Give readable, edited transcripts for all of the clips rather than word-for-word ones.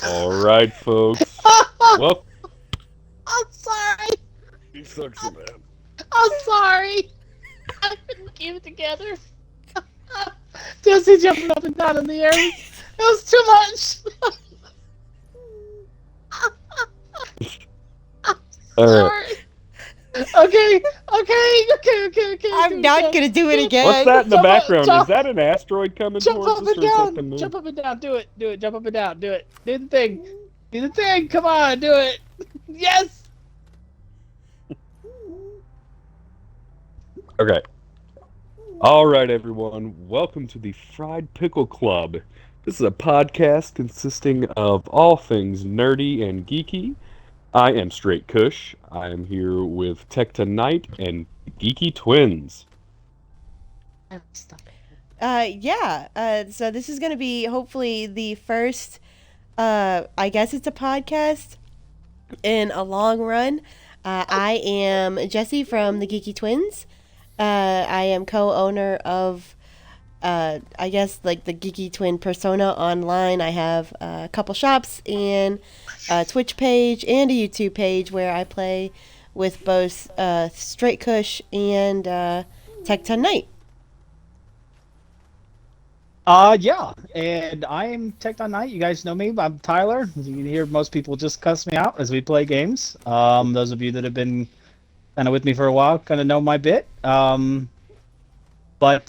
All right, folks. Well, I'm sorry. you suck so bad. I'm sorry. I couldn't keep it together. Jesse jumping up and down in the air. It was too much. All right. Sorry. Okay. I'm not gonna do it again. What's that in the Jump up, background? jump- Is that an asteroid coming Jump towards up us, and or is that the down. moon? Jump up and down. Do it. Jump up and down. Do it. Do the thing. Do the thing. Come on. Do it. Yes. Okay. All right, everyone. Welcome to the Fried Pickle Club. This is a podcast consisting of all things nerdy and geeky. I am Stri8kuush. I am here with Tetkonknight and Geeky Twins. So this is gonna be hopefully the first. I guess it's a podcast in a long run. I am Jesse from the Geeky Twins. I am co-owner of, I guess, like the Geeky Twin persona online. I have a couple shops and a Twitch page and a YouTube page where I play with both Stri8kuush and Tetkonknight. Yeah, and I'm Tetkonknight. You guys know me. I'm Tyler. As you can hear, most people just cuss me out as we play games. Those of you that have been kind of with me for a while kind of know my bit. But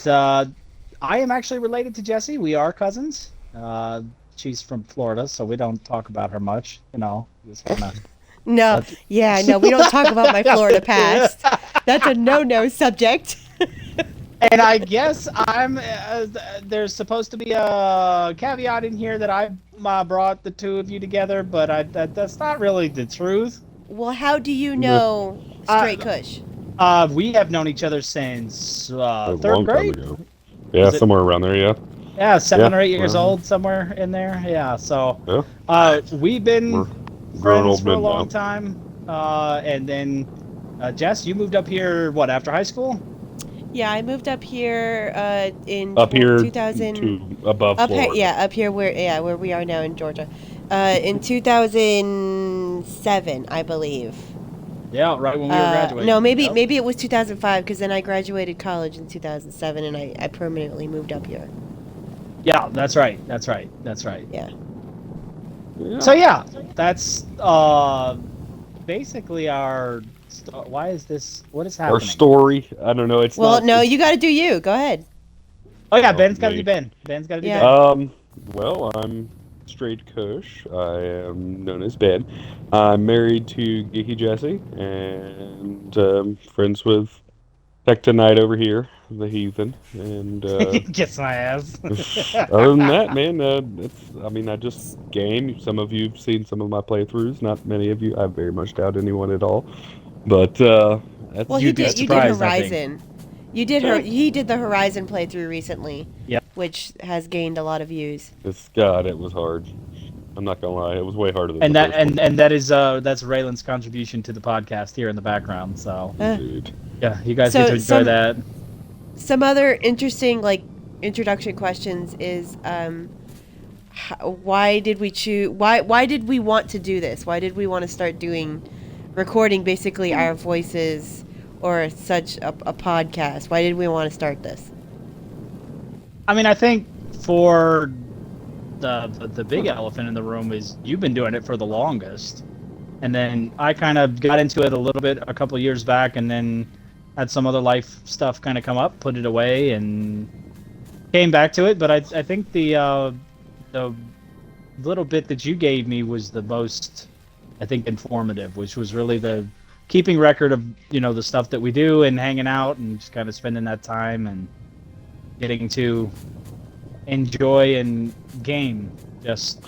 I am actually related to Jessie. We are cousins. She's from Florida, so we don't talk about her much. You know, just kind of. No, we don't talk about my Florida past. That's a no subject. And I guess I'm. There's supposed to be a caveat in here that I brought the two of you together, but that's not really the truth. Well, how do you know Stri8kuush? We have known each other since A third long grade. time ago. Yeah, somewhere around there. Yeah. Yeah, 7 or 8 years well. old, somewhere in there. Yeah, so Yeah. we've been We're grown friends old for a men long now. time. And then Jess, you moved up here after high school? Yeah, I moved up here in Up here 2000 to above Florida. up here where we are now in Georgia. In 2007, I believe. Yeah, right when we were graduating. No, maybe it was 2005 because then I graduated college in 2007 and I permanently moved up here. Yeah, that's right. Yeah. So yeah, that's basically our. Why is this? What is happening? Our story. I don't know. It's You got to do you. Go ahead. Oh yeah, Ben's got to me. do Ben. Ben's got to do Yeah. Ben. Well, I'm Stri8kuush. I am known as Ben. I'm married to Geeky Jessie and friends with Tetkonknight over here, the heathen. And Kiss my ass. other than that, man, I just game. Some of you've seen some of my playthroughs. Not many of you. I very much doubt anyone at all. But that's Well, you did Horizon. He did the Horizon playthrough recently. Yep. Which has gained a lot of views. it was hard. I'm not gonna lie, it was way harder than And the that first one. and that is that's Raylan's contribution to the podcast here in the background. So Dude. yeah, you guys So get to enjoy that. Some other interesting introduction questions is why did we choose? Why did we want to do this? Why did we want to start recording basically our voices or such a podcast? Why did we want to start this? I mean, I think for the big elephant in the room is you've been doing it for the longest, and then I kind of got into it a little bit a couple of years back, and then had some other life stuff kind of come up, put it away, and came back to it. But I think the little bit that you gave me was the most, I think, informative, which was really the keeping record of the stuff that we do and hanging out and just kind of spending that time and getting to enjoy and game just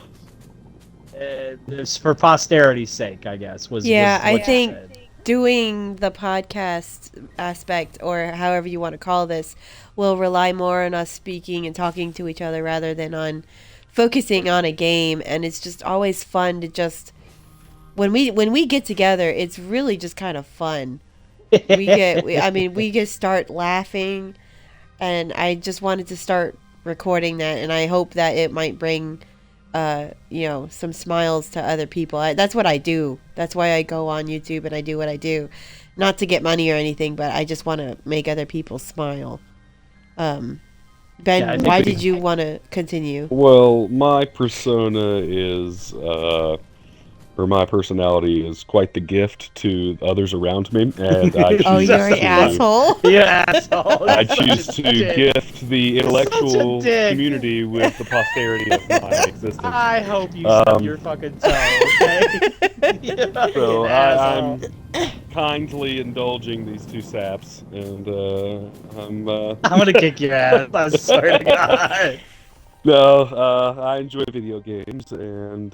for posterity's sake, I guess. I think doing the podcast aspect, or however you want to call this, will rely more on us speaking and talking to each other rather than on focusing on a game. And it's just always fun to just when we get together, it's really just kind of fun. We start laughing. and I just wanted to start recording that, and I hope that it might bring, some smiles to other people. That's what I do. That's why I go on YouTube and I do what I do, not to get money or anything, but I just want to make other people smile. Ben, why did you want to continue? Well, my persona is, or my personality is quite the gift to others around me, and I choose Oh, you're an to, asshole. Yeah, asshole. I choose to gift the intellectual community with the posterity of my existence. I hope you stub your fucking toe, okay? So I'm kindly indulging these two saps, and I'm gonna kick your ass. I swear to God. No, I enjoy video games and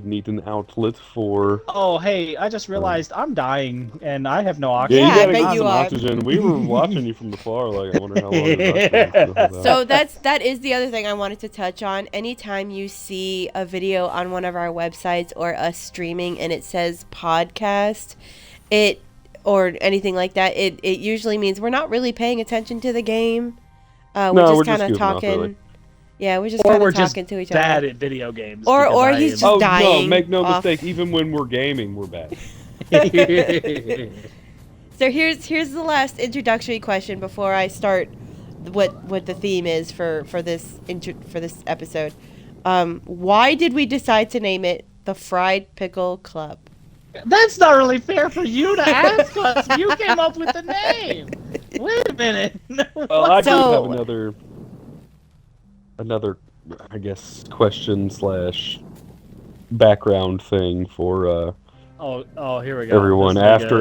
need an outlet for. Oh, hey! I just realized I'm dying and I have no oxygen. Yeah, you I gotta bet get you some are. oxygen. We were watching you from afar. Like, I wonder how long it So that is the other thing I wanted to touch on. Anytime you see a video on one of our websites or us streaming and it says podcast, or anything like that, it usually means we're not really paying attention to the game. We're just kind of talking. Really. Yeah, we're just kind of talking to each other. Bad at video games. Or he's just dying. No, make no off. mistake. Even when we're gaming, we're bad. So here's the last introductory question before I start what the theme is for this episode. Why did we decide to name it the Fried Pickle Club? That's not really fair for you to ask us. You came up with the name. Wait a minute. Well, I do have another, I guess, question / background thing for Oh, here we go. everyone after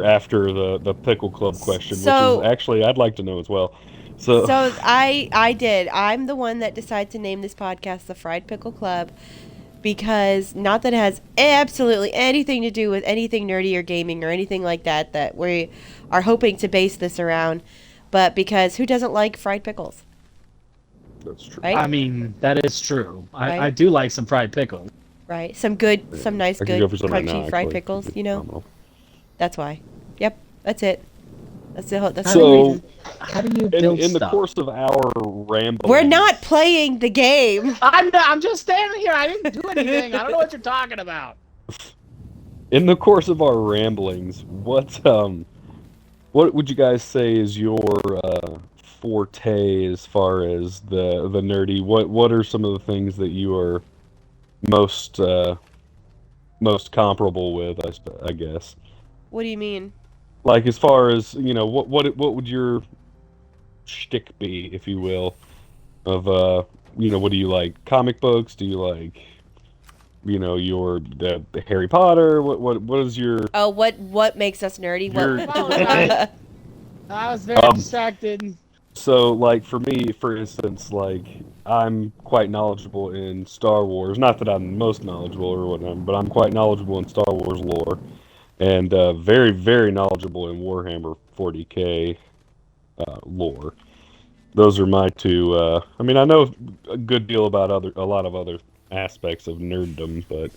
the Pickle Club question, which is actually I'd like to know as well. So I did. I'm the one that decided to name this podcast the Fried Pickle Club because not that it has absolutely anything to do with anything nerdy or gaming or anything like that we are hoping to base this around, but because who doesn't like fried pickles? That's true. Right? I mean, that is true. Right? I do like some fried pickles. Right. Some nice, good, crunchy fried pickles, Phenomenal. That's why. Yep. That's it. That's the only So, reason. How do you build in the stuff? course of our ramble, We're not playing the game. I'm just standing here. I didn't do anything. I don't know what you're talking about. In the course of our ramblings, what would you guys say is your forte as far as the nerdy? What are some of the things that you are most comparable with? I guess. What do you mean? Like, as far as, what would your shtick be, if you will, of what do you like? Comic books? Do you like, the Harry Potter? What is your? Oh, what makes us nerdy? I was very distracted. So, like, for me, for instance, like, I'm quite knowledgeable in Star Wars. Not that I'm most knowledgeable or whatnot, but I'm quite knowledgeable in Star Wars lore. And very, very knowledgeable in Warhammer 40k lore. Those are my two. I mean, I know a good deal about a lot of other aspects of nerddom, but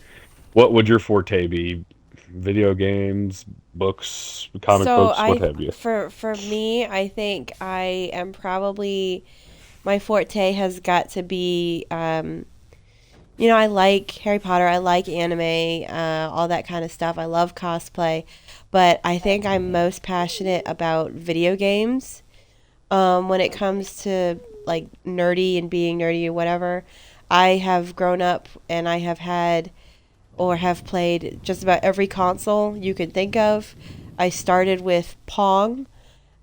what would your forte be? Video games, books, comic books, what have you? For me, I think I am probably, my forte has got to be, I like Harry Potter, I like anime, all that kind of stuff. I love cosplay, but I think I'm most passionate about video games. When it comes to like nerdy and being nerdy or whatever, I have grown up and I have had or have played just about every console you could think of. I started with Pong.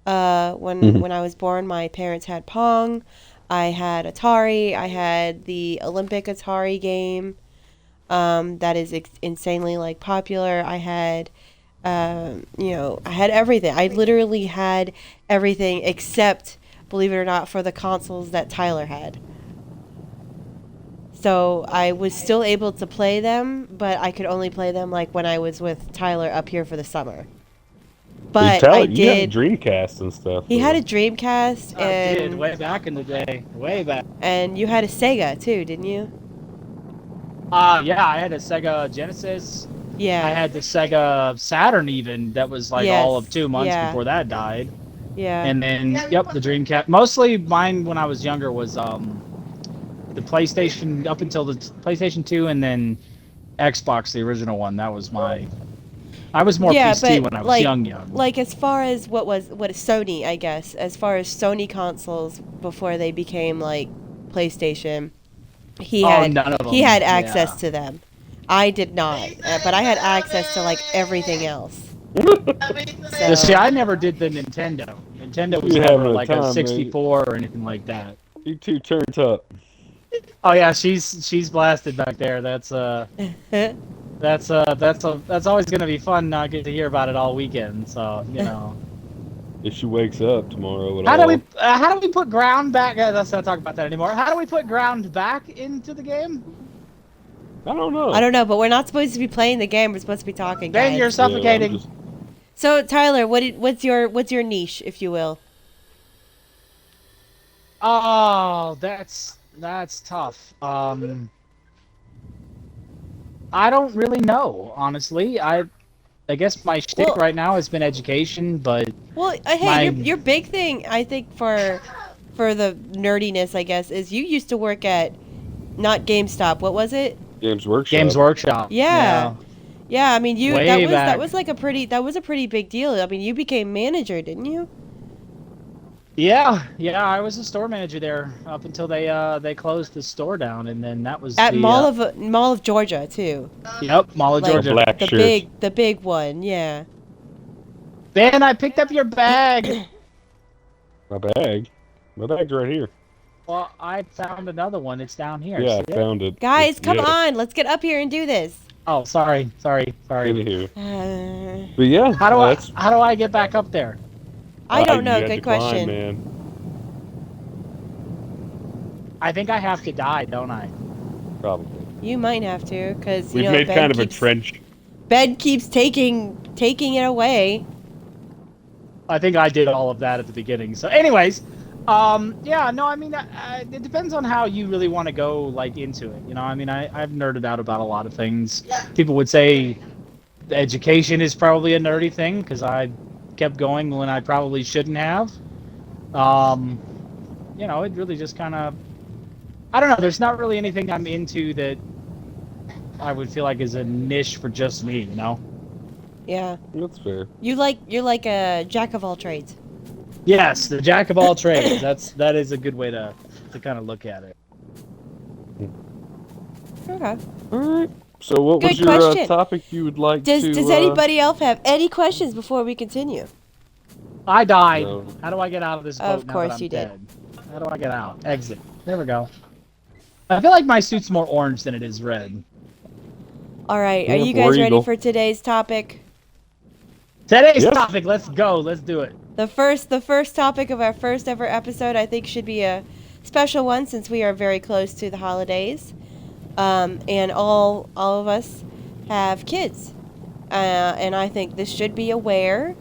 When I was born, my parents had Pong. I had Atari. I had the Olympic Atari game that is insanely popular. I had, I had everything. I literally had everything except, believe it or not, for the consoles that Tyler had. So I was still able to play them, but I could only play them when I was with Tyler up here for the summer. But You had a Dreamcast and stuff. He had a Dreamcast, I and did, way back in the day. Way back. And you had a Sega too, didn't you? Yeah, I had a Sega Genesis. Yeah. I had the Sega Saturn even. That was all of 2 months before that died. Yeah. And then, yep, the Dreamcast. Mostly mine when I was younger was the PlayStation up until the PlayStation 2, and then Xbox, the original one. That was my. I was more Yeah, PC but when I was young. like as far as what is Sony, I guess, as far as Sony consoles before they became like PlayStation, None of them. he had access to them. I did not, but I had access to like everything else. So, see, I never did the Nintendo. Nintendo was You never having a like time, a man. 64 or anything like that. You two turned up. Oh yeah, she's blasted back there. That's always gonna be fun. Not get to hear about it all weekend. So you know. If she wakes up tomorrow at How all. do we put ground back? Let's not talk about that anymore. How do we put ground back into the game? I don't know. I don't know, but we're not supposed to be playing the game. We're supposed to be talking. Ben, Guys. you're suffocating. So Tyler, what's your niche, if you will? Oh, that's tough. I don't really know, honestly. I guess my shtick right now has been education, but well, hey, your big thing, I think, for the nerdiness, I guess, is you used to work at not GameStop. What was it? Games Workshop. Games Workshop. Yeah. I mean, that was a pretty big deal. I mean, you became manager, didn't you? Yeah. I was a store manager there up until they closed the store down, and then that was at Mall of Georgia too. Yep, Mall of Georgia. Black shirt. The big one, yeah. Ben, I picked up your bag. My bag? My bag's right here. Well, I found another one. It's down here. Yeah, I found it. Guys, come on. Let's get up here and do this. Oh, sorry. In here. But yeah. How do I get back up there? I don't know. Good question. Man. I think I have to die, don't I? Probably. You might have to, because We've made kind of a trench. Ben keeps taking it away. I think I did all of that at the beginning. So, anyways, yeah, no, I mean, it depends on how you really want to go, like, into it. You know, I mean, I've nerded out about a lot of things. People would say education is probably a nerdy thing, because I kept going when I probably shouldn't have. You know, it really just kind of, I don't know, there's not really anything I'm into that I would feel like is a niche for just me, you know? Yeah. That's fair. You're like a jack of all trades. Yes, the jack of all trades. That is a good way to kind of look at it. Okay. All right. So what Good was your question. Topic you would like to... Does anybody else have any questions before we continue? I died. No. How do I get out of this boat Of now course that I'm you did. dead? How do I get out? Exit. There we go. I feel like my suit's more orange than it is red. All right. Are Yeah, you War guys ready Eagle. for today's topic? Today's Yes. topic. Let's go. Let's do it. The first topic of our first ever episode, I think, should be a special one since we are very close to the holidays, and all of us have kids, and I think this should be aware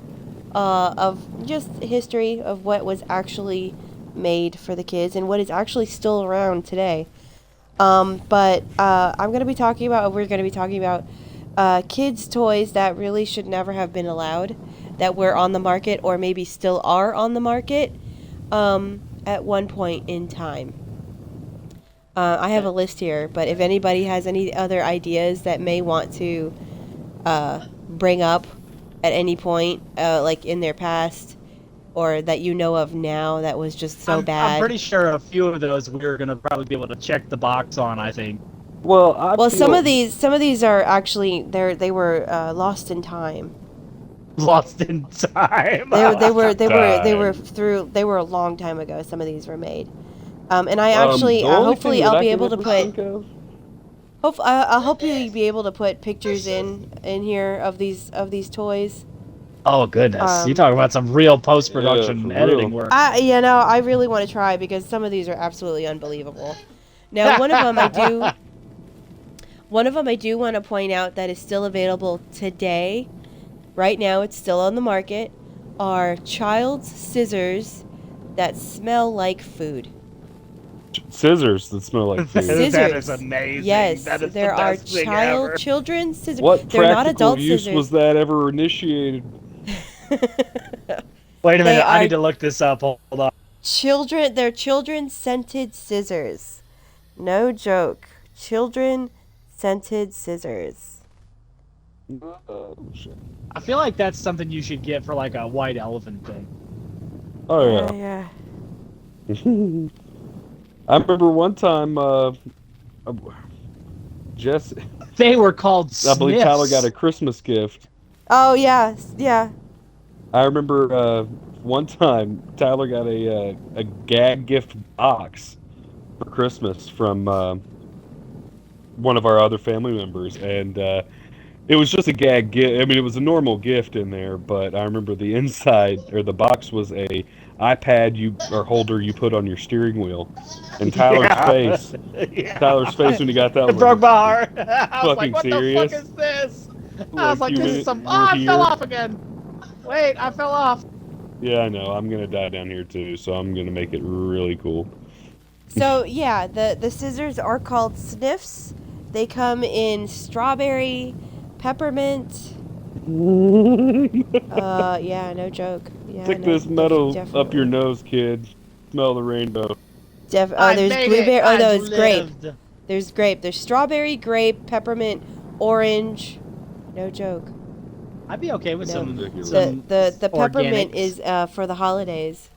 of just history of what was actually made for the kids and what is actually still around today. But we're going to be talking about kids' toys that really should never have been allowed, that were on the market or maybe still are on the market at one point in time. I have a list here, but if anybody has any other ideas that may want to bring up at any point, like in their past, or that you know of now that was just so bad. I'm pretty sure a few of those we're gonna probably be able to check the box on. I think. Well, some of these are actually they were lost in time. Lost in time. They were a long time ago. Some of these were made, and I actually hopefully I'll be able to put. I'll hopefully be able to put pictures in here of these toys. Oh goodness! You talk about some real post-production editing work. I really want to try because some of these are absolutely unbelievable. Now, one of them I do want to point out that is still available today. Right now, it's still on the market. Are child's scissors that smell like food. Scissors that smell like food. Scissors. That is amazing. Yes, that is there the are best thing ever. children's scissors. What They're not practical adult use scissors. was that ever initiated? Wait a They minute, I are need to look this up. Hold on. they're children-scented scissors. No joke. Children-scented scissors. Oh, shit. I feel like that's something you should get for like a white elephant thing. Oh, Yeah. I remember one time, Jess, They were called I believe Tyler got a Sniffs. Christmas gift. Oh, yeah. Yeah. I remember one time Tyler got a gag gift box for Christmas from one of our other family members, and it was just a gag gift. I mean, it was a normal gift in there, but I remember the inside or the box was a iPad holder you put on your steering wheel, and Tyler's face when he got that It was broke like, my heart. I was like, fucking what serious? the fuck is this? I was Like, like, you this were- is some... you Oh, were I fell here? off again. Wait, I fell off. Yeah, I know. I'm gonna die down here too, so I'm gonna make it really cool. So, yeah, the scissors are called Sniffs. They come in strawberry, peppermint. Yeah, no joke. Yeah, Stick no, this metal up definitely. your nose, kid. Smell the rainbow. I There's made blueberry. it. Oh, no, I it's grape. lived. There's grape. There's strawberry, grape, peppermint, orange. No joke. I'd be okay with No. some... Ridiculous. The peppermint organics. is for the holidays.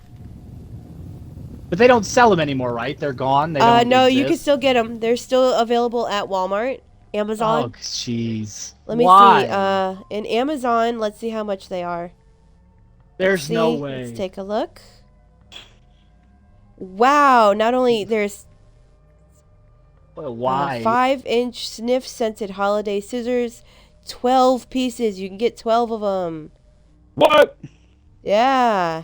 But they don't sell them anymore, right? They're gone? They don't No, you can exist? still get them. They're still available at Walmart, Oh, Amazon. jeez. Let me Why? see. In Amazon, let's see how much they are. There's no See, way. Let's take a look. Wow! Not only there's Well, why? 5-inch sniff scented holiday scissors, 12 pieces. You can get 12 of them. What? Yeah.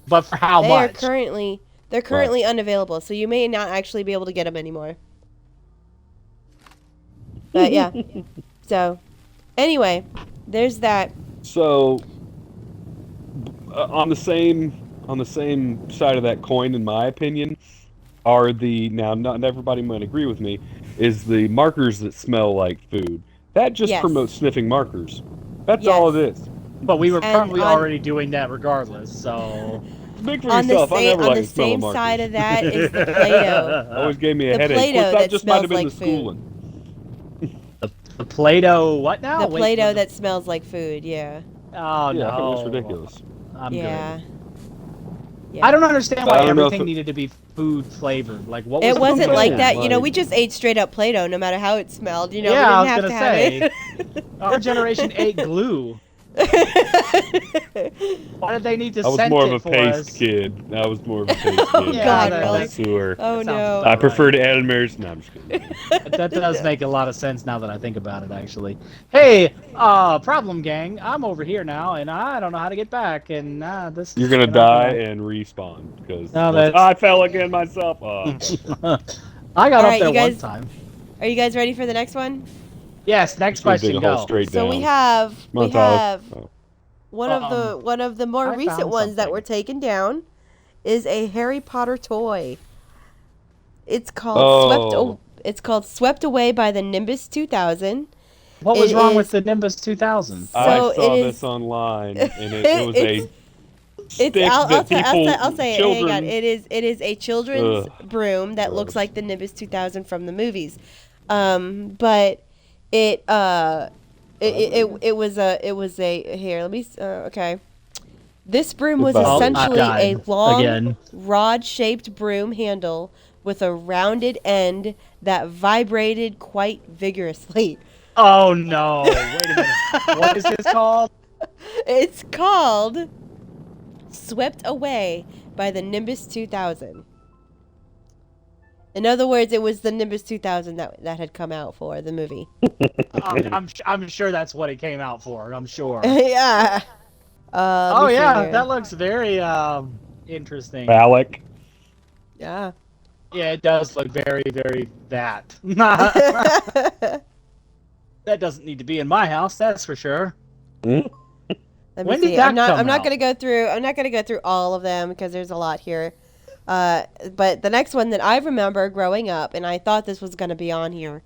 But for how They much? are currently unavailable, so you may not actually be able to get them anymore. But yeah. So, anyway, there's that. So, on the same side of that coin, in my opinion, are not everybody might agree with me, is the markers that smell like food. That just Yes. promotes sniffing markers. That's Yes. all it is. But we were And probably on- already doing that regardless, so... Speak for On the yourself. I same never on liked the the smell same of side markers. of that is the Play-Doh. Always gave me a The headache. Play-Doh Of course, that just might have smells been like the food. schooling. The Play-Doh, what now? The Wait, Play-Doh what that smells like food. Yeah. Oh, Yeah, no. I thought it was ridiculous. I'm Yeah. good. Yeah. I don't understand I why don't know if everything it- needed to be food flavored. Like, what was It the wasn't like plan? that. You know, Like- we just ate straight up Play-Doh, no matter how it smelled. You know, Yeah, I we was didn't gonna have say. to Our generation ate glue. have it. Why did they need to I was scent more of it a for paste us? kid. I was more of a paste kid. Yeah, God, that- really? that- Sewer. Oh That sounds no. about I right. preferred Elmer's. No, I'm just kidding. That does make a lot of sense now that I think about it, actually. Hey, problem gang, I'm over here now, and I don't know how to get back, and this... You're gonna you know, die and respawn because No, that's- I fell again myself. I got Alright, up there you guys- one time. Are you guys ready for the next one? Yes, next Just gonna dig question, a hole go. straight So down. we have Come on, Tyler. Oh. one of the more I recent found ones that something. were taken down is a Harry Potter toy. It's called it's called Swept Away by the Nimbus 2000. What was It wrong is- with the Nimbus 2000? So I saw it this is- online, and it was a stick I'll that say people, I'll say it. children, Hang on. It is a children's Ugh, broom that looks gross. like the Nimbus 2000 from the movies. But it was a here. Let me okay. This broom was About- essentially a died long again. rod-shaped broom handle with a rounded end that vibrated quite vigorously. Oh no! Wait a minute. What is this called? It's called Swept Away by the Nimbus 2000. In other words, it was the Nimbus 2000 that had come out for the movie. I'm sure that's what it came out for. I'm sure. Yeah. Let Oh me see yeah, here. that looks very interesting. phallic. Yeah. Yeah, it does look very, very that. That doesn't need to be in my house, that's for sure. Let me When see. did that I'm not come out? gonna go through. I'm not gonna go through all of them because there's a lot here. But the next one that I remember growing up, and I thought this was gonna be on here,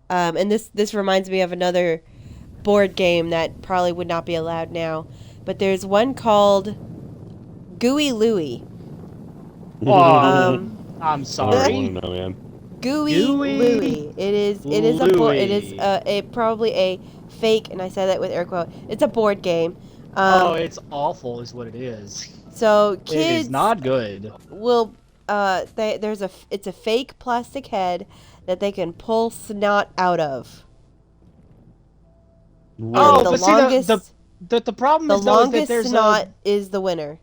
and this reminds me of another board game that probably would not be allowed now. But there's one called Gooey Louie. I'm I don't sorry. want to know, man. Gooey Gooey Louie. It is Louie. probably a fake, and I said that with air quote. It's a board game. It's awful, is what it is. So It kids is not good. will it's a fake plastic head that they can pull snot out of. Oh, the but longest see, the problem the is though is that longest there's snot is the winner.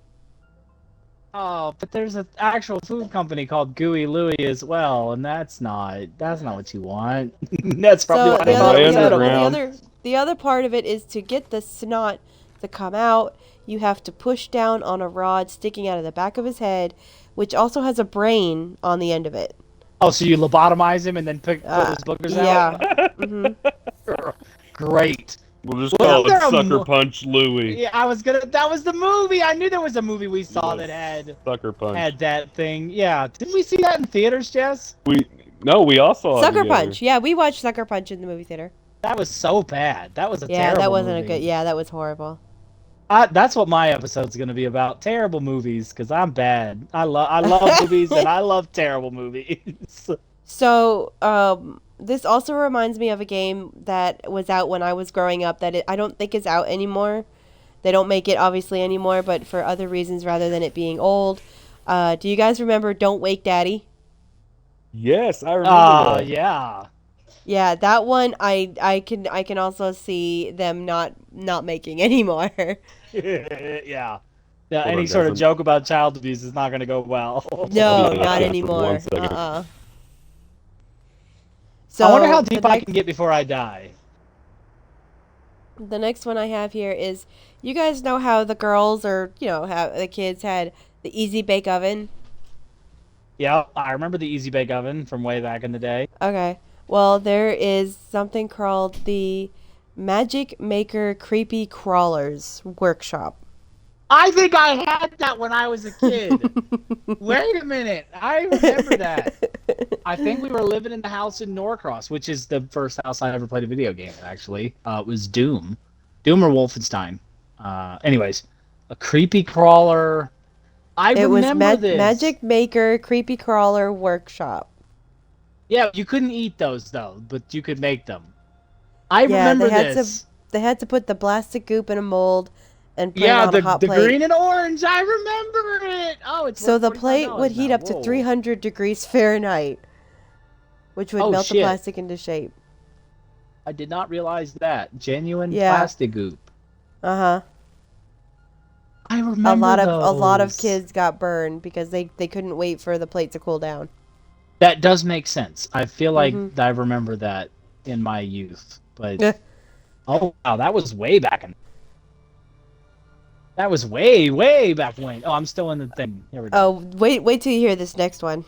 but there's an actual food company called Gooey Louie as well, and that's not what you want. That's probably So why the I thought it was other- edible. underground. the other part of it is to get the snot to come out, you have to push down on a rod sticking out of the back of his head, which also has a brain on the end of it. Oh, so you lobotomize him and then pull his boogers out? Yeah. hmm Great. We'll just Well, call it there are Sucker mo- Punch Louie. Yeah, that was the movie. I knew there was a movie we saw that Sucker Punch. had that thing. Yeah. Didn't we see that in theaters, Jess? We all saw it Sucker together. Punch. Yeah, we watched Sucker Punch in the movie theater. That was so bad. That was a Yeah, terrible that wasn't movie. a good. Yeah, that was horrible. That's what my episode's gonna be about. Terrible movies, because I'm bad. I love movies and I love terrible movies. So, this also reminds me of a game that was out when I was growing up that I don't think is out anymore. They don't make it obviously anymore, but for other reasons rather than it being old. Do you guys remember Don't Wake Daddy? Yes, I remember that. Yeah. Yeah, that one I can also see them not making anymore. Yeah. Hold Any on, sort of Desmond. joke about child abuse is not gonna go well. No, Yeah, not just anymore. 1 second. So I wonder how deep the I next- can get before I die. The next one I have here is, you guys know how the girls or, how the kids had the Easy Bake Oven? Yeah, I remember the Easy Bake Oven from way back in the day. Okay. Well, there is something called the Magic Maker Creepy Crawlers Workshop. I think I had that when I was a kid. Wait a minute. I remember that. I think we were living in the house in Norcross, which is the first house I ever played a video game in, actually. It was Doom. Doom or Wolfenstein. Anyways, a creepy crawler. It was remember this. Magic Maker Creepy Crawler Workshop. Yeah, you couldn't eat those, though, but you could make them. I remember this. They had to put the plastic goop in a mold and put it Yeah, on a hot the plate. green and orange. I remember it. Oh, it's So worth the plate $45 would heat now. up to Whoa. 300 degrees Fahrenheit, which would Oh, melt the shit. plastic into shape. I did not realize that. Genuine Yeah. plastic goop. Uh-huh. I remember A lot of those. kids got burned because they couldn't wait for the plate to cool down. That does make sense. I feel like Mhm. I remember that in my youth. But Yeah. oh wow, that was way back in. That was way back when. Oh, I'm still in the thing. Here we go. Oh, wait till you hear this next one.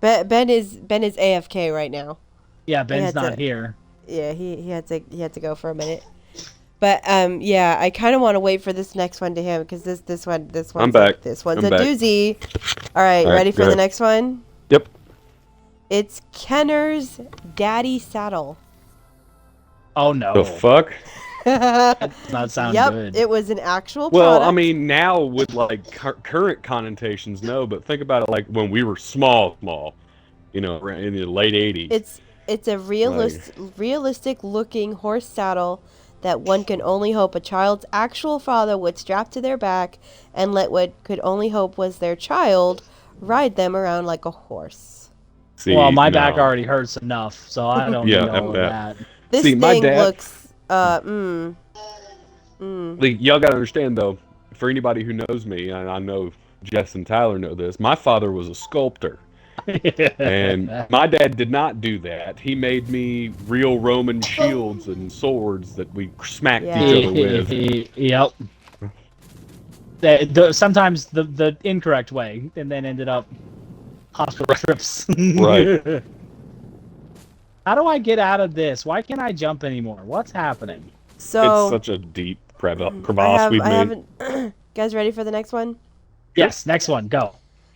Ben is AFK right now. Yeah, had Ben's not to- here. Yeah, he had to go for a minute. But yeah, I kind of want to wait for this next one to him because this one's I'm back. This one's I'm a back. doozy. All right, All right, ready go for the ahead. next one? Yep. It's Kenner's Daddy Saddle. Oh no. The fuck? That does not sound Yep, good. it was an actual Well, product. I mean, now with like current connotations, no, but think about it like when we were small, in the late 80s. It's a realistic looking horse saddle that one can only hope a child's actual father would strap to their back and let what could only hope was their child ride them around like a horse. See, well, my no. back already hurts enough, so I don't Yeah, need all of that. that. This See, my thing dad- looks Like, y'all gotta understand though, for anybody who knows me, and I know Jess and Tyler know this, my father was a sculptor. And my dad did not do that. He made me real Roman shields and swords that we smacked Yeah. each other with. Yep. Sometimes the incorrect way, and then ended up hospital trips. Right. How do I get out of this? Why can't I jump anymore? What's happening? so It's such a deep crevasse I we've made. haven't. Guys, ready for the next one? Yes, next one, go.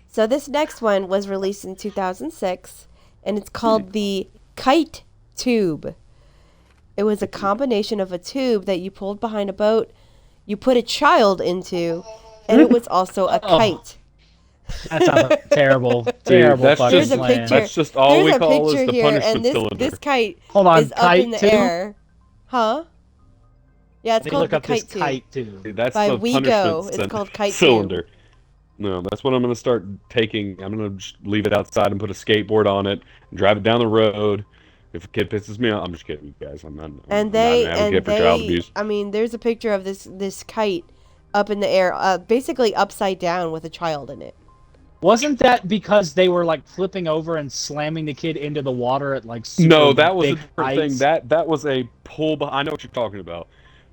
So this next one was released in 2006, and it's called the Kite Tube. It was a combination of a tube that you pulled behind a boat, you put a child into, and it was also a kite. That sounds terrible. Dude, Terrible that's fucking Here's a plan. picture. That's just all There's we a call is picture the here, punishment and this cylinder. kite Hold on, is up kite in the too? air. Huh? Yeah, it's They called look the up this kite tube. kite too. Dude, that's By the Wego. punishment It's called kite cylinder. tube. No, that's what I'm gonna start taking. I'm gonna just leave it outside and put a skateboard on it and drive it down the road. If a kid pisses me off, I'm just kidding, you guys. I'm not an advocate for child abuse. I mean, there's a picture of this kite up in the air, basically upside down with a child in it. Wasn't that because they were like flipping over and slamming the kid into the water at like super No, that was a big different thing. heights? That was a pull. I know what you're talking about.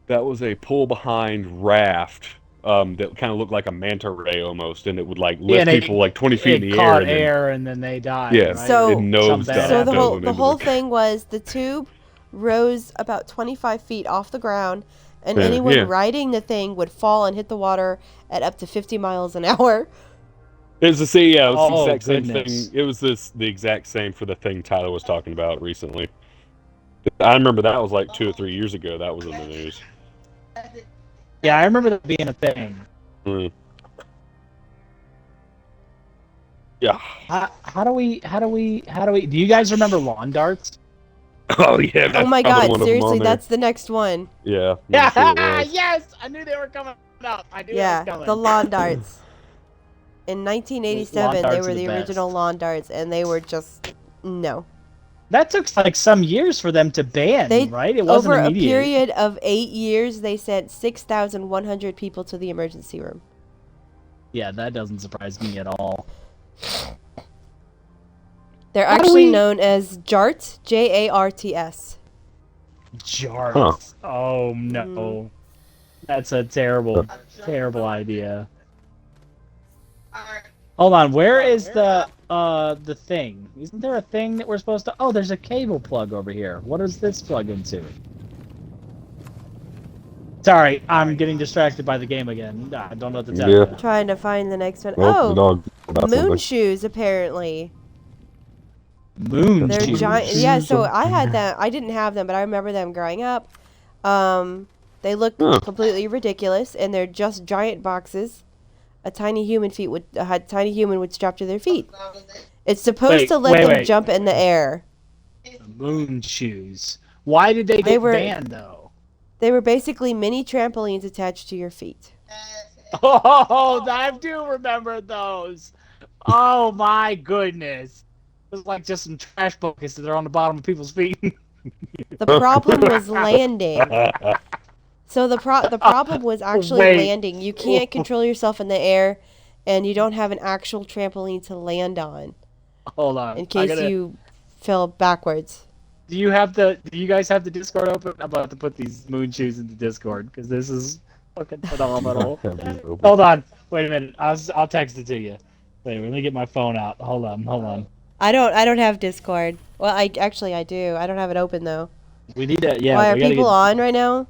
That was a pull behind raft. That kind of looked like a manta ray almost, and it would like lift and people like 20 feet in it the caught air, and then they died. Yeah, right? So- it nosed Some up. bad So the happened. whole thing was the tube rose about 25 feet off the ground, and Yeah, anyone yeah. riding the thing would fall and hit the water at up to 50 miles an hour. It was the it was Oh, the exact same goodness. thing. It was the exact same for the thing Tyler was talking about recently. I remember that was like 2 or 3 years ago. That was in the news. Yeah, I remember that being a thing. Mm. Yeah. How do we do you guys remember lawn darts? Oh yeah. Oh my another god, one of them seriously, on there. that's the next one. Yeah. I'm sure it was. Yes, I knew they were coming up. I knew Yeah, they were coming. the lawn darts. In 1987, they darts were are the the original best. lawn darts, and they were just no. That took like some years for them to ban, They right? It wasn't over a immediate. period of 8 years, they sent 6,100 people to the emergency room. Yeah, that doesn't surprise me at all. They're How do actually we- known as JARTs, JARTS. Jarts. Huh. Oh no. That's a terrible idea. Hold on, where is the thing? Isn't there a thing that we're supposed to... Oh, there's a cable plug over here. What does this plug into? Sorry, I'm getting distracted by the game again. I don't know what to tell Yeah. you. Trying to find the next one. The Oh, dog about moon something. shoes, apparently. Moon They're shoes. giant. Yeah, so I had them. I didn't have them, but I remember them growing up. They look Huh. completely ridiculous, and they're just giant boxes. A tiny human would strap to their feet. It's supposed to let them jump in the air. Moon shoes. Why did they They get were- banned, though? They were basically mini trampolines attached to your feet. Oh, I do remember those. Oh my goodness. It was like just some trash buckets that are on the bottom of people's feet. The problem was landing. So the problem was actually Wait. landing. You can't control yourself in the air, and you don't have an actual trampoline to land on Hold on. in case you fell backwards. Do you guys have the Discord open? I'm about to put these moon shoes in the Discord because this is fucking phenomenal. Hold on. Wait a minute. I'll text it to you. Wait, let me get my phone out. Hold on. I don't have Discord. Well, I do. I don't have it open though. We need to. Yeah. Why are we gotta people get... on right now?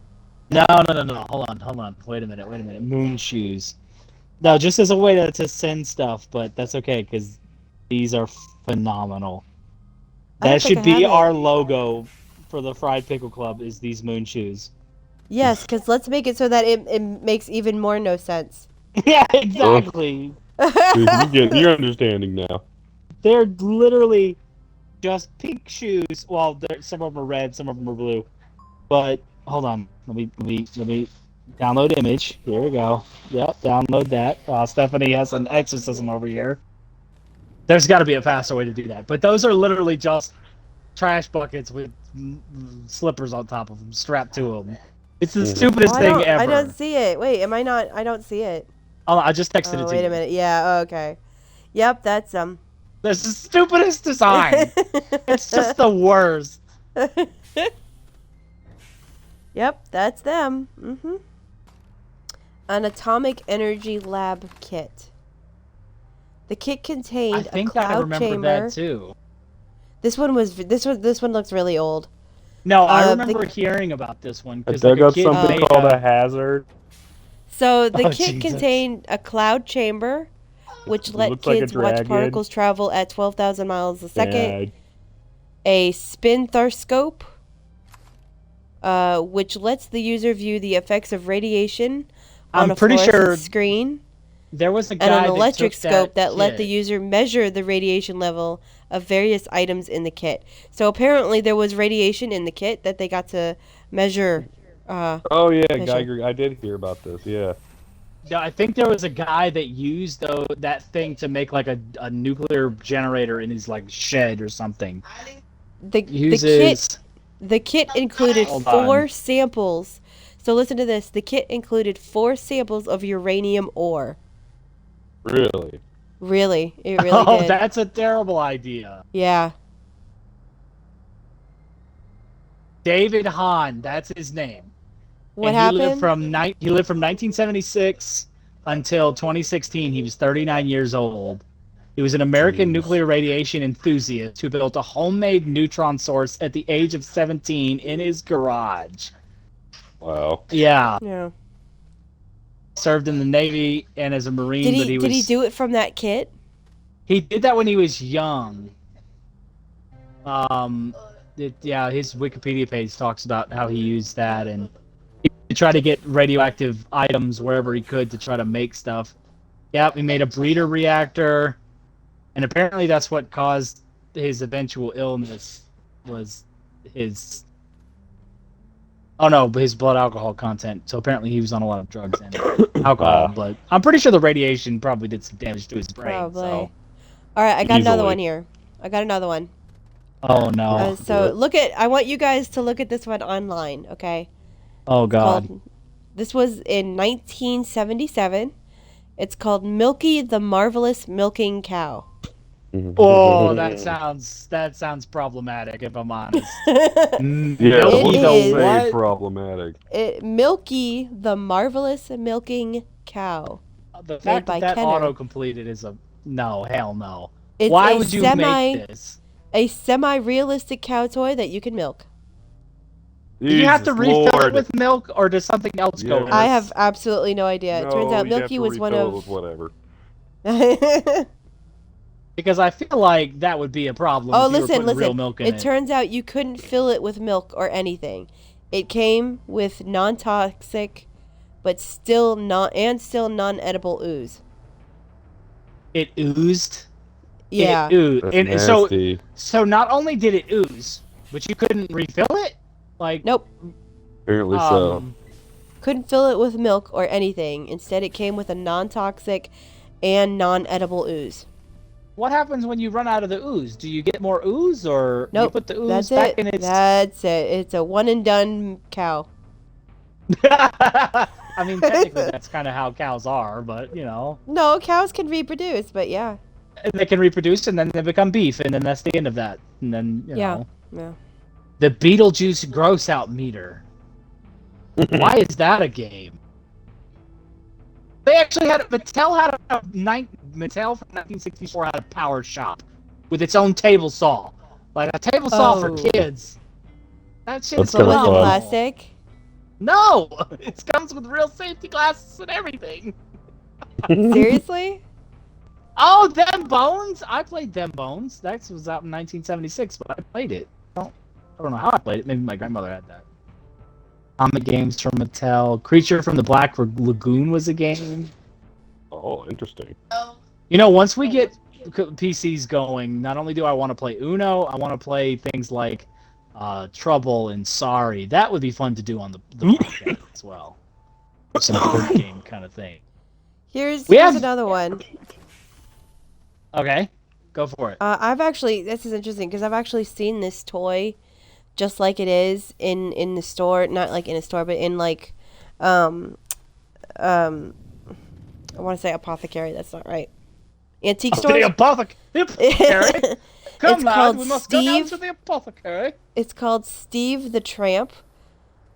No. Hold on. Wait a minute. Moon shoes. No, just as a way to send stuff, but that's okay because these are phenomenal. I don't That think should I be have it. our logo for the Fried Pickle Club. Is these moon shoes? Yes, because let's make it so that it makes even more no sense. Yeah, exactly. Dude, you're understanding now. They're literally just pink shoes. Well, some of them are red, some of them are blue. But hold on, let me download image. Here we go. Yep, download that. Stephanie has an exorcism over here. There's got to be a faster way to do that. But those are literally just trash buckets with slippers on top of them, strapped to them. It's the stupidest thing ever. I don't see it. Wait, am I not? I don't see it. Oh, I just texted it to you. Wait a minute. Yeah. Oh, okay. Yep, that's That's the stupidest design. It's just the worst. Yep, that's them. An atomic energy lab kit. The kit I contained a think I cloud remember chamber. that too. This one looks really old. No, I the- remember hearing about this one I because dug like, up something made called a hazard. So the Oh, kit Jesus. contained a cloud chamber, which let looks like a kids watch dragon. particles travel at 12,000 miles a second. Yeah, A spintharscope, which lets the user view the effects of radiation on I'm a pretty fluorescent sure screen. There was a and guy an electric that took scope that let the kit. user measure the radiation level of various items in the kit. So apparently there was radiation in the kit that they got to measure. Oh yeah, Measure. Geiger. I did hear about this. Yeah. Yeah, I think there was a guy that used that thing to make like a nuclear generator in his like shed or something. The Uses kit included Hold 4 on. samples. So listen to this. The kit included 4 samples of uranium ore. Really. Really, it really Oh, did. that's a terrible idea. Yeah. David Hahn, that's his name. What And happened? He lived from 1976 until 2016. He was 39 years old. He was an American Jeez. nuclear radiation enthusiast who built a homemade neutron source at the age of 17 in his garage. Wow. Yeah, Yeah. served in the Navy and as a Marine. Did but he do it from that kit? He did that when he was young. His Wikipedia page talks about how he used that and he tried to get radioactive items wherever he could to try to make stuff. Yep, he made a breeder reactor, and apparently that's what caused his eventual illness. Was his his blood alcohol content. So apparently he was on a lot of drugs and alcohol. But I'm pretty sure the radiation probably did some damage to his brain. Probably. So. All right, I got another Easily. one here. I got another one. Oh no! So I want you guys to look at this one online, okay? Oh god! This was in 1977. It's called Milky the Marvelous Milking Cow. Oh, that sounds problematic. If I'm honest. Yeah, It is. way problematic. Milky the Marvelous Milking Cow. The fact by that Kenner. auto-completed is a no, hell no. It's Why a would you make this? A semi-realistic cow toy that you can milk. Do you have to Jesus refill Lord. it with milk, or does something else go in it? I have absolutely no idea. It No, turns out you have Milky to was one refill of. it with whatever. Because I feel like that would be a problem. Oh, if you were putting real listen. milk in It it. turns out you couldn't fill it with milk or anything. It came with non-toxic, but still non-edible ooze. It oozed. Yeah. It oozed. That's And nasty. so not only did it ooze, but you couldn't refill it. Like Nope. Apparently so. um, Couldn't fill it with milk or anything. Instead, it came with a non-toxic and non-edible ooze. What happens when you run out of the ooze? Do you get more ooze, or Nope. you put the ooze That's back it. in its? That's it. It's a one and done cow. I mean, technically, that's kind of how cows are, but you know, No, cows can reproduce, but yeah. they can reproduce and then they become beef, and then that's the end of that. And then you Yeah. know, Yeah. the Beetlejuice gross out meter. Why is that a game? They actually had Mattel from 1964 had a power shop with its own table saw, like a table saw for Oh. kids. That shit That's is But was it fun. plastic? No, it comes with real safety glasses and everything. Seriously? Oh, Them Bones! I played Them Bones. That was out in 1976, but I played it. I don't know how I played it. Maybe my grandmother had that. Comic games from Mattel. Creature from the Black Lagoon was a game. Oh, interesting. You know, once we get PCs going, not only do I want to play Uno, I want to play things like Trouble and Sorry. That would be fun to do on the podcast as well. Some board game kind of thing. Here's have- another one. Okay, go for it. This is interesting because I've actually seen this toy just like it is in the store, not like in a store, but in like, I want to say apothecary. That's not right. Antique The stores. apothecary. Come, It's lad, called we must go down Steve. to the apothecary. It's called Steve the Tramp.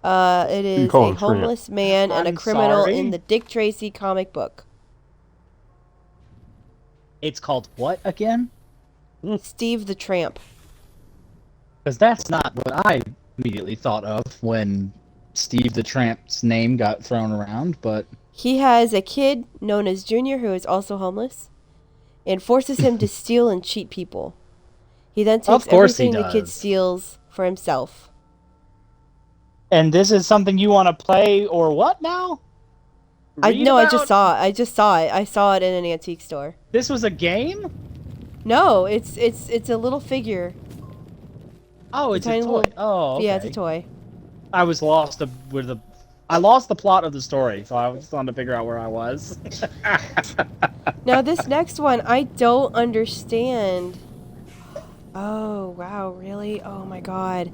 It is call a him Tramp? homeless man and a I'm criminal sorry? in the Dick Tracy comic book. It's called what again? Steve the Tramp. Because that's not what I immediately thought of when Steve the Tramp's name got thrown around, but... He has a kid known as Junior who is also homeless and forces him to steal and cheat people. He then takes Of course he everything the kid does. steals for himself. And this is something you want to play or what now? I read no, I about? just saw it. I saw it in an antique store. This was a game? No, it's a little figure. Oh, it's a tiny toy. little- Oh, okay. Yeah, it's a toy. I was lost with the. I lost the plot of the story, so I was trying to figure out where I was. Now this next one, I don't understand. Oh wow, really? Oh my god.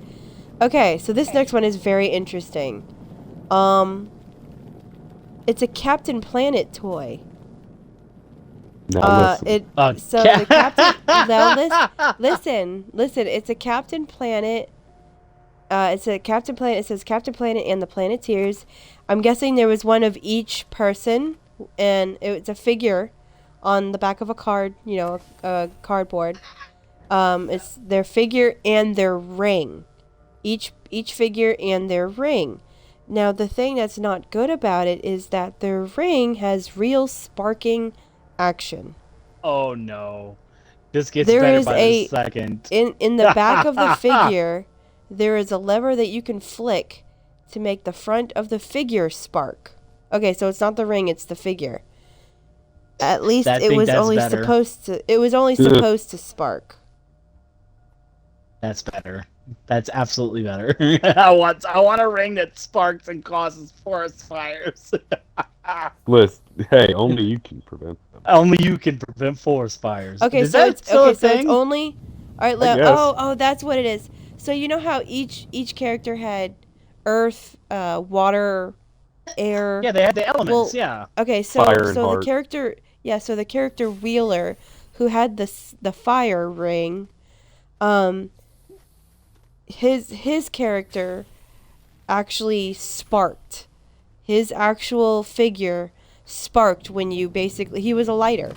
Okay, so this next one is very interesting. It's a Captain Planet toy. Now listen. So the Captain. Now listen. It's a Captain Planet. It's a Captain Planet. It says Captain Planet and the Planeteers. I'm guessing there was one of each person, and it's a figure on the back of a card. You know, a cardboard. It's their figure and their ring. Each figure and their ring. Now the thing that's not good about it is that their ring has real sparking action. Oh no, this gets There better is by the second. In the back of the figure, there is a lever that you can flick to make the front of the figure spark. Okay, so it's not the ring, it's the figure. At least it was only better. supposed to. It was only supposed to spark. That's better. That's absolutely better. I want a ring that sparks and causes forest fires. Listen, hey, only you can prevent them. Only you can prevent forest fires. Okay, Is so that it's still a so it's thing? only. All right, I guess. oh, that's what it is. So you know how each character had earth, water, air. Yeah, they had the elements. Well, yeah. Okay, so Fire and the heart. character, so the character Wheeler, who had the fire ring, his character actually sparked. His actual figure sparked when you he was a lighter.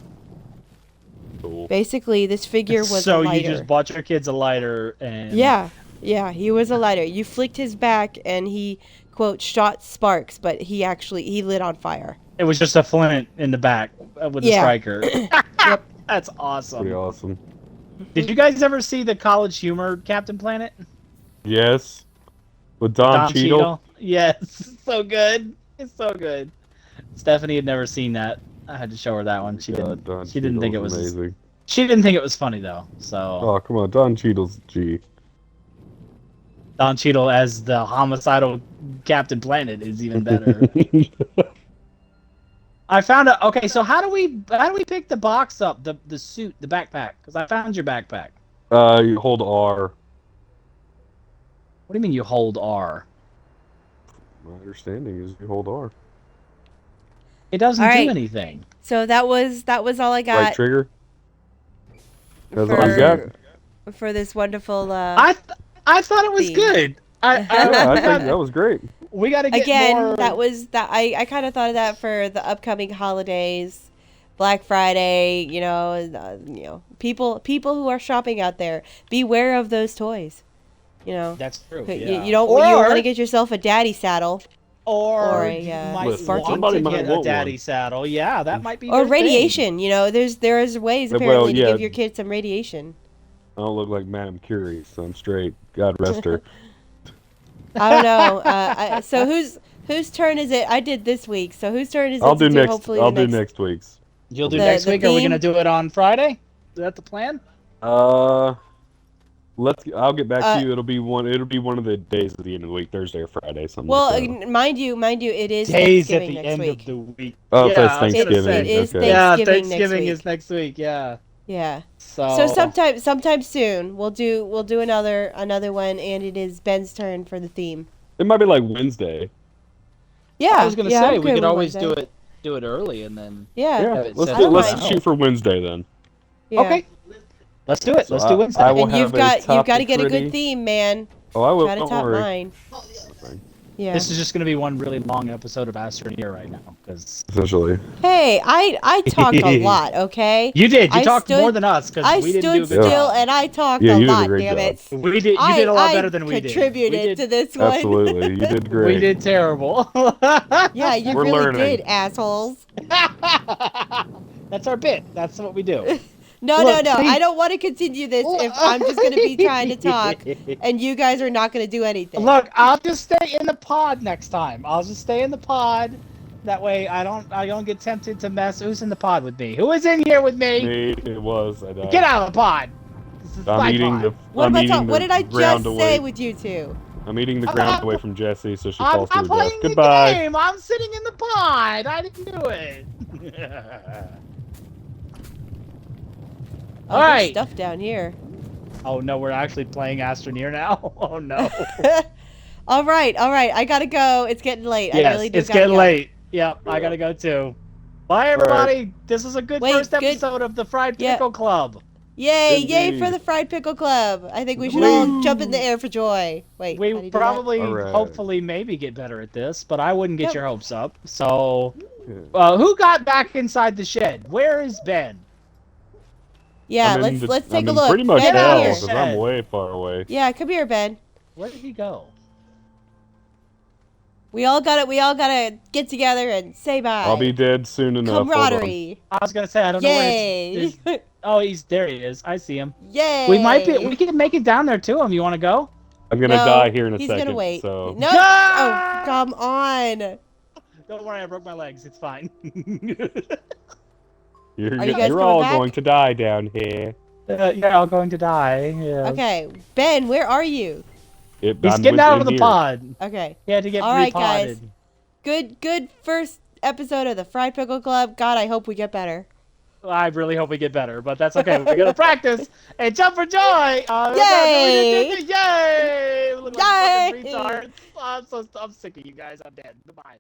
Cool. Basically, this figure was so a lighter. you just bought your kids a lighter and Yeah, he was a lighter. You flicked his back and he, quote, shot sparks, but he lit on fire. it was just a flint in the back with a striker. Yep. That's awesome. Pretty awesome. Did you guys ever see the College Humor Captain Planet? Yes. With Don Cheadle. Yes, so good. It's so good. Stephanie had never seen that. I had to show her that one. She didn't. Don She didn't think it Cheadle's was. amazing. She didn't think it was funny though. So Oh, come on. Don Cheadle's G. Don Cheadle as the homicidal Captain Planet is even better. I found a okay. So how do we pick the box up, the suit, the backpack? Because I found your backpack. You hold R. What do you mean you hold R? My understanding is you hold R. It doesn't All right. do anything. So that was all I Right got trigger. That's all you got. for this wonderful. I thought it was theme. good. Yeah, I think that was great. We got to get Again, more. I kind of thought of that for the upcoming holidays, Black Friday. People who are shopping out there, beware of those toys. That's true. You Yeah. don't Or- you want to get yourself a daddy saddle Or a, you uh, might Listen, want somebody to might get a want daddy one. saddle. Yeah, that might be. or their thing. radiation. There's ways Well, apparently to yeah. give your kids some radiation. I don't look like Madame Curie, so I'm straight. God rest her. I don't know. So whose turn is it? I did this week. So whose turn is it I'll to do next. hopefully I'll the do next week's. You'll do The- next the week. Are we theme- gonna do it on Friday? Is that the plan? I'll get back to you. It'll be one of the days at the end of the week, Thursday or Friday, something. Well, like that. mind you, it is Days at Thanksgiving the next end week. of the week. Oh, yeah, that's I was gonna Thanksgiving. say. It is Okay. Yeah, Thanksgiving next Thanksgiving week. is next week. Yeah. Yeah. So sometime soon we'll do another one, and it is Ben's turn for the theme. It might be like Wednesday. Yeah. I was gonna yeah, say I'm we good could with always Wednesday. do it early and then. Yeah. Yeah, it let's set do. up Let's now. shoot for Wednesday then. Yeah. Okay. Let's do it. So Let's do Wednesday. I will And you've have a got to topic get a ready. good theme, man. Oh, I will. Gotta Don't top worry. mine. Yeah. This is just gonna be one really long episode of Aster and Ear right now because Essentially. Hey, I talked a lot, okay? you did. You I talked stood- more than us because I we didn't do stood a good still job. and I talked Yeah, a you did a lot, great damn job. it. We did. You did a lot better than we did. contributed We to did. this one. Absolutely, you did great. We did terrible. Yeah, you We're really learning. did, assholes. That's our bit. That's what we do. No, Look, no. see- I don't want to continue this if I'm just going to be trying to talk and you guys are not going to do anything. Look, I'll just stay in the pod next time. I'll just stay in the pod, That way I don't get tempted to mess. Who's in the pod with me? Who is in here with me? Me, it was. I died. Get out of the pod. This is my pod. What I'm am I eating talking? What the did I ground just away. say with you two? I'm eating the I'm ground not- away from Jessie, so she I'm falls to her death. playing the Goodbye. game. I'm sitting in the pod. I didn't do it. Oh, All there's right. stuff down here. Oh no, we're actually playing Astroneer now. Oh no. all right. I gotta go. It's getting late. I Yes, really do it's gotta getting go. late. Yep, I gotta go too. Bye, everybody. This was a good Wait, first good- episode of the Fried Yeah. Pickle Club. Yay! Yay Indeed. for the Fried Pickle Club. I think we should all jump in the air for joy. Wait, how do We you do that? probably, Alright. hopefully, maybe get better at this, but I wouldn't get Yep. your hopes up. So, who got back inside the shed? Where is Ben? Yeah, I'm in let's take I'm a in look. pretty much Ben, hell, come here. because I'm way far away. Yeah, come here, Ben. Where did he go? We all gotta get together and say bye. I'll be dead soon enough. Hold on. Camaraderie. I was gonna say I don't know Yay! where. Oh, there he is. I see him. Yay! We can make it down there to him. You want to go? I'm gonna No, die here in a he's second. gonna wait. So No. Ah! Oh, come on. Don't worry, I broke my legs. It's fine. you're, Are you guys you're coming all back? going to die down here. You're all going to die. Yeah. Okay, Ben, where are you? It, He's I'm getting out of within the here. pod. Okay. He had to get All right, repotted. guys. Good first episode of the Fried Pickle Club. God, I hope we get better. I really hope we get better, but that's okay. We're gonna practice and jump for joy! Yay! Yay! We look like fucking Yay! retards. I'm sick of you guys. I'm dead. Goodbye.